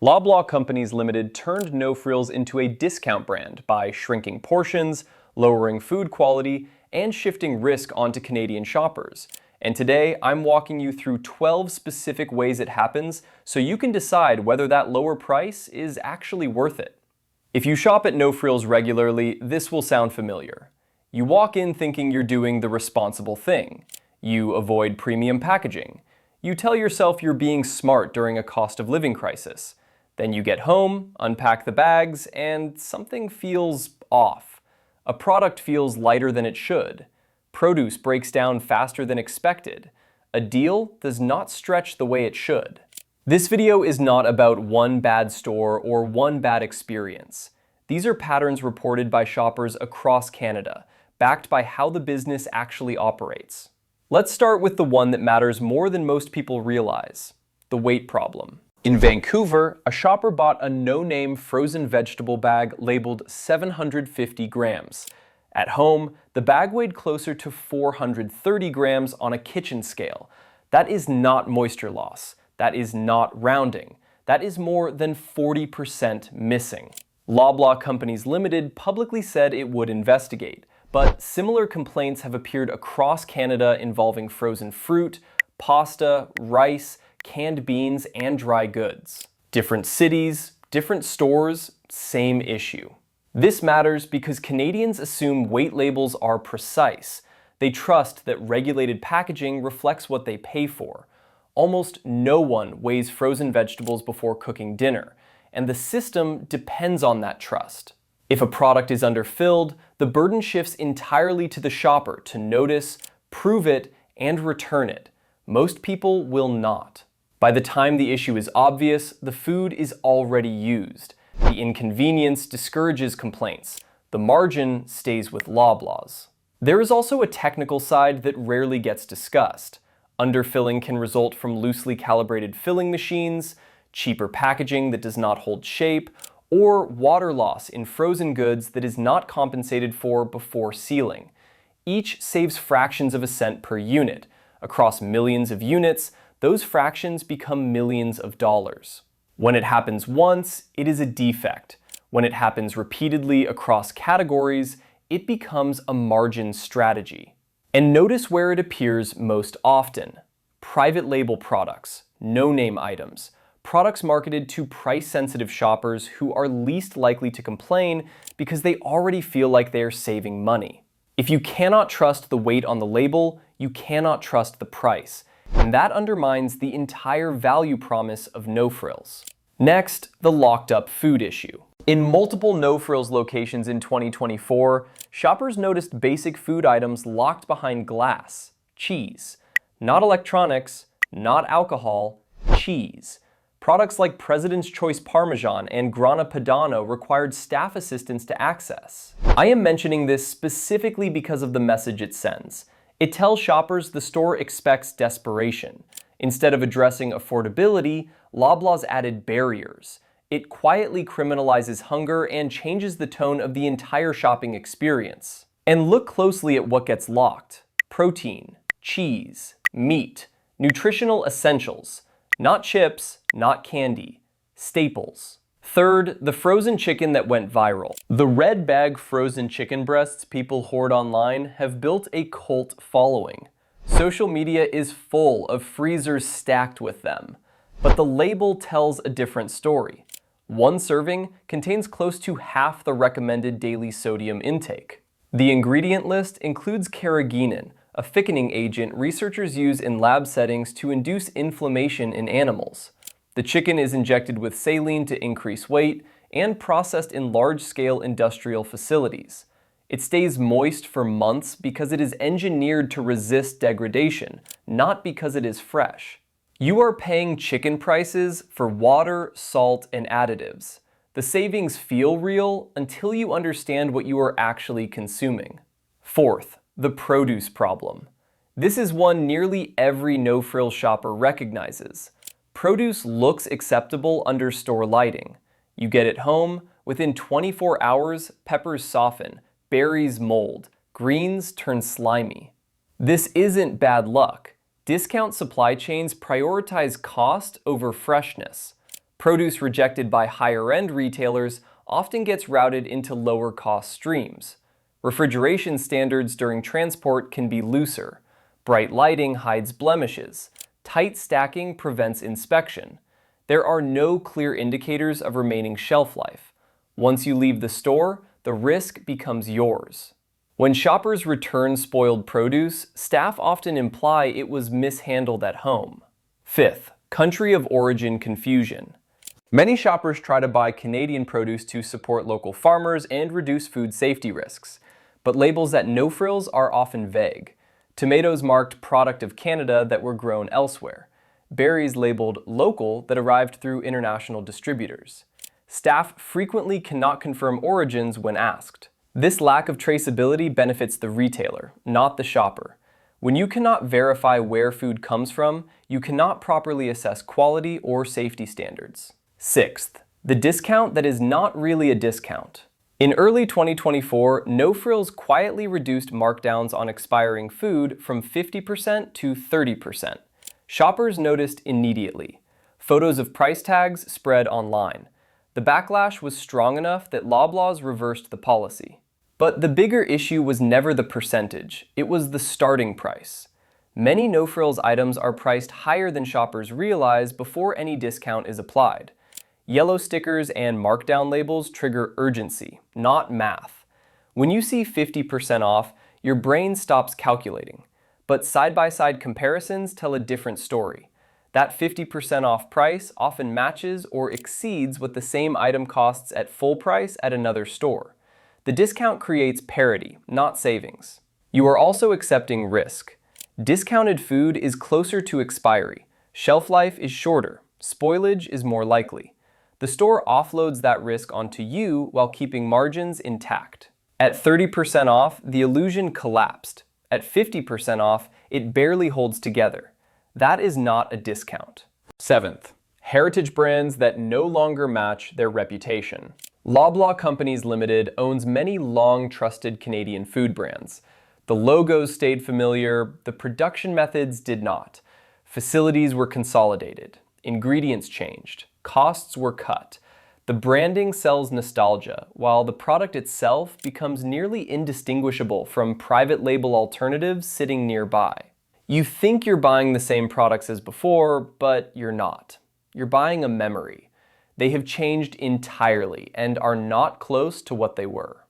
Loblaw Companies Limited turned No Frills into a discount brand by shrinking portions, lowering food quality, and shifting risk onto Canadian shoppers. And today, I'm walking you through 12 specific ways it happens so you can decide whether that lower price is actually worth it. If you shop at No Frills regularly, this will sound familiar. You walk in thinking you're doing the responsible thing. You avoid premium packaging. You tell yourself you're being smart during a cost of living crisis. Then you get home, unpack the bags, and something feels off. A product feels lighter than it should. Produce breaks down faster than expected. A deal does not stretch the way it should. This video is not about one bad store or one bad experience. These are patterns reported by shoppers across Canada, backed by how the business actually operates. Let's start with the one that matters more than most people realize: the weight problem. In Vancouver, a shopper bought a no-name frozen vegetable bag labeled 750 grams. At home, the bag weighed closer to 430 grams on a kitchen scale. That is not moisture loss. That is not rounding. That is more than 40% missing. Loblaws Companies Limited publicly said it would investigate, but similar complaints have appeared across Canada involving frozen fruit, pasta, rice, canned beans, and dry goods. Different cities, different stores, same issue. This matters because Canadians assume weight labels are precise. They trust that regulated packaging reflects what they pay for. Almost no one weighs frozen vegetables before cooking dinner, and the system depends on that trust. If a product is underfilled, the burden shifts entirely to the shopper to notice, prove it, and return it. Most people will not. By the time the issue is obvious, the food is already used. The inconvenience discourages complaints. The margin stays with Loblaws. There is also a technical side that rarely gets discussed. Underfilling can result from loosely calibrated filling machines, cheaper packaging that does not hold shape, or water loss in frozen goods that is not compensated for before sealing. Each saves fractions of a cent per unit. Across millions of units, those fractions become millions of dollars. When it happens once, it is a defect. When it happens repeatedly across categories, it becomes a margin strategy. And notice where it appears most often: private label products, no-name items, products marketed to price-sensitive shoppers who are least likely to complain because they already feel like they are saving money. If you cannot trust the weight on the label, you cannot trust the price. And that undermines the entire value promise of No Frills. Next, the locked up food issue. In multiple No Frills locations in 2024, shoppers noticed basic food items locked behind glass: cheese. Not electronics, not alcohol, cheese. Products like President's Choice Parmesan and Grana Padano required staff assistance to access. I am mentioning this specifically because of the message it sends. It tells shoppers the store expects desperation. Instead of addressing affordability, Loblaws added barriers. It quietly criminalizes hunger and changes the tone of the entire shopping experience. And look closely at what gets locked: protein, cheese, meat, nutritional essentials. Not chips, not candy. Staples. Third, the frozen chicken that went viral. The red bag frozen chicken breasts people hoard online have built a cult following. Social media is full of freezers stacked with them. But the label tells a different story. One serving contains close to half the recommended daily sodium intake. The ingredient list includes carrageenan, a thickening agent researchers use in lab settings to induce inflammation in animals. The chicken is injected with saline to increase weight and processed in large-scale industrial facilities. It stays moist for months because it is engineered to resist degradation, not because it is fresh. You are paying chicken prices for water, salt, and additives. The savings feel real until you understand what you are actually consuming. Fourth, the produce problem. This is one nearly every No Frills shopper recognizes. Produce looks acceptable under store lighting. You get it home, within 24 hours, peppers soften, berries mold, greens turn slimy. This isn't bad luck. Discount supply chains prioritize cost over freshness. Produce rejected by higher-end retailers often gets routed into lower-cost streams. Refrigeration standards during transport can be looser. Bright lighting hides blemishes. Tight stacking prevents inspection. There are no clear indicators of remaining shelf life. Once you leave the store, the risk becomes yours. When shoppers return spoiled produce, staff often imply it was mishandled at home. Fifth, country of origin confusion. Many shoppers try to buy Canadian produce to support local farmers and reduce food safety risks. But labels at No Frills are often vague. Tomatoes marked product of Canada that were grown elsewhere. Berries labeled local that arrived through international distributors. Staff frequently cannot confirm origins when asked. This lack of traceability benefits the retailer, not the shopper. When you cannot verify where food comes from, you cannot properly assess quality or safety standards. Sixth, the discount that is not really a discount. In early 2024, No Frills quietly reduced markdowns on expiring food from 50% to 30%. Shoppers noticed immediately. Photos of price tags spread online. The backlash was strong enough that Loblaws reversed the policy. But the bigger issue was never the percentage, it was the starting price. Many No Frills items are priced higher than shoppers realize before any discount is applied. Yellow stickers and markdown labels trigger urgency, not math. When you see 50% off, your brain stops calculating. But side-by-side comparisons tell a different story. That 50% off price often matches or exceeds what the same item costs at full price at another store. The discount creates parity, not savings. You are also accepting risk. Discounted food is closer to expiry. Shelf life is shorter. Spoilage is more likely. The store offloads that risk onto you while keeping margins intact. At 30% off, the illusion collapsed. At 50% off, it barely holds together. That is not a discount. Seventh, heritage brands that no longer match their reputation. Loblaws Companies Limited owns many long-trusted Canadian food brands. The logos stayed familiar, the production methods did not. Facilities were consolidated. Ingredients changed. Costs were cut. The branding sells nostalgia, while the product itself becomes nearly indistinguishable from private label alternatives sitting nearby. You think you're buying the same products as before, but you're not. You're buying a memory. They have changed entirely and are not close to what they were.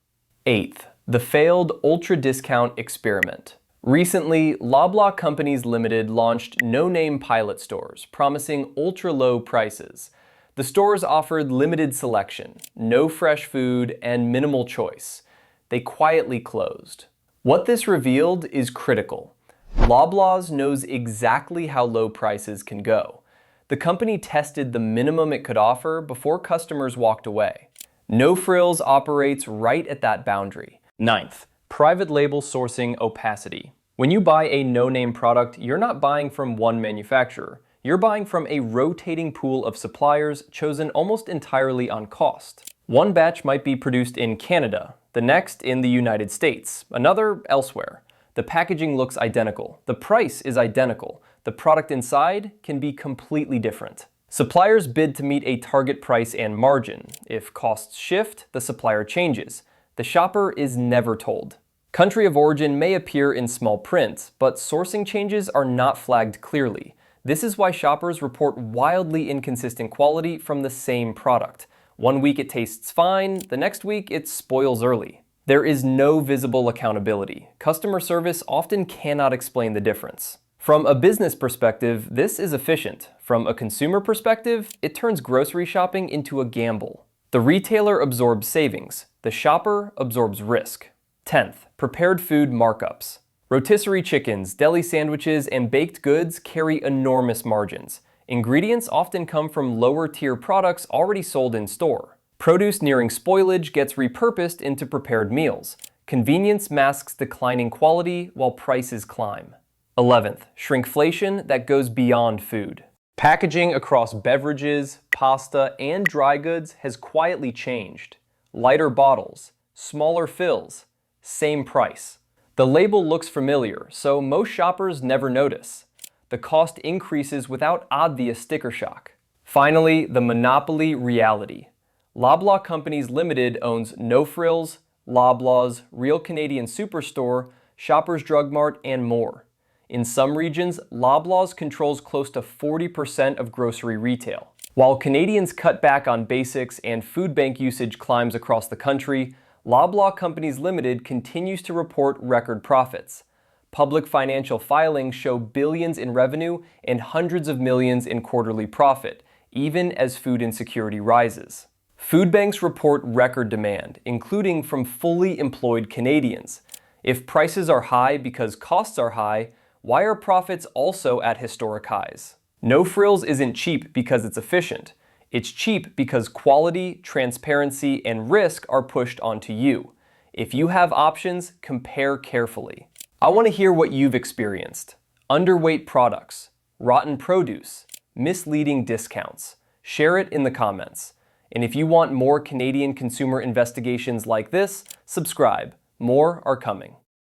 Eighth, the failed ultra-discount experiment. Recently, Loblaws Companies Limited launched no-name pilot stores, promising ultra-low prices. The stores offered limited selection, no fresh food, and minimal choice. They quietly closed. What this revealed is critical. Loblaws knows exactly how low prices can go. The company tested the minimum it could offer before customers walked away. No Frills operates right at that boundary. Ninth, private label sourcing opacity. When you buy a no-name product, you're not buying from one manufacturer. You're buying from a rotating pool of suppliers chosen almost entirely on cost. One batch might be produced in Canada, the next in the United States, another elsewhere. The packaging looks identical. The price is identical. The product inside can be completely different. Suppliers bid to meet a target price and margin. If costs shift, the supplier changes. The shopper is never told. Country of origin may appear in small print, but sourcing changes are not flagged clearly. This is why shoppers report wildly inconsistent quality from the same product. One week it tastes fine, the next week it spoils early. There is no visible accountability. Customer service often cannot explain the difference. From a business perspective, this is efficient. From a consumer perspective, it turns grocery shopping into a gamble. The retailer absorbs savings. The shopper absorbs risk. 10th, prepared food markups. Rotisserie chickens, deli sandwiches, and baked goods carry enormous margins. Ingredients often come from lower-tier products already sold in store. Produce nearing spoilage gets repurposed into prepared meals. Convenience masks declining quality while prices climb. 11th, shrinkflation that goes beyond food. Packaging across beverages, pasta, and dry goods has quietly changed. Lighter bottles, smaller fills, same price. The label looks familiar, so most shoppers never notice. The cost increases without obvious sticker shock. Finally, the monopoly reality. Loblaw Companies Limited owns No Frills, Loblaws, Real Canadian Superstore, Shoppers Drug Mart, and more. In some regions, Loblaws controls close to 40% of grocery retail. While Canadians cut back on basics and food bank usage climbs across the country, Loblaw Companies Limited continues to report record profits. Public financial filings show billions in revenue and hundreds of millions in quarterly profit, even as food insecurity rises. Food banks report record demand, including from fully employed Canadians. If prices are high because costs are high, why are profits also at historic highs? No Frills isn't cheap because it's efficient. It's cheap because quality, transparency, and risk are pushed onto you. If you have options, compare carefully. I want to hear what you've experienced. Underweight products, rotten produce, misleading discounts. Share it in the comments. And if you want more Canadian consumer investigations like this, subscribe. More are coming.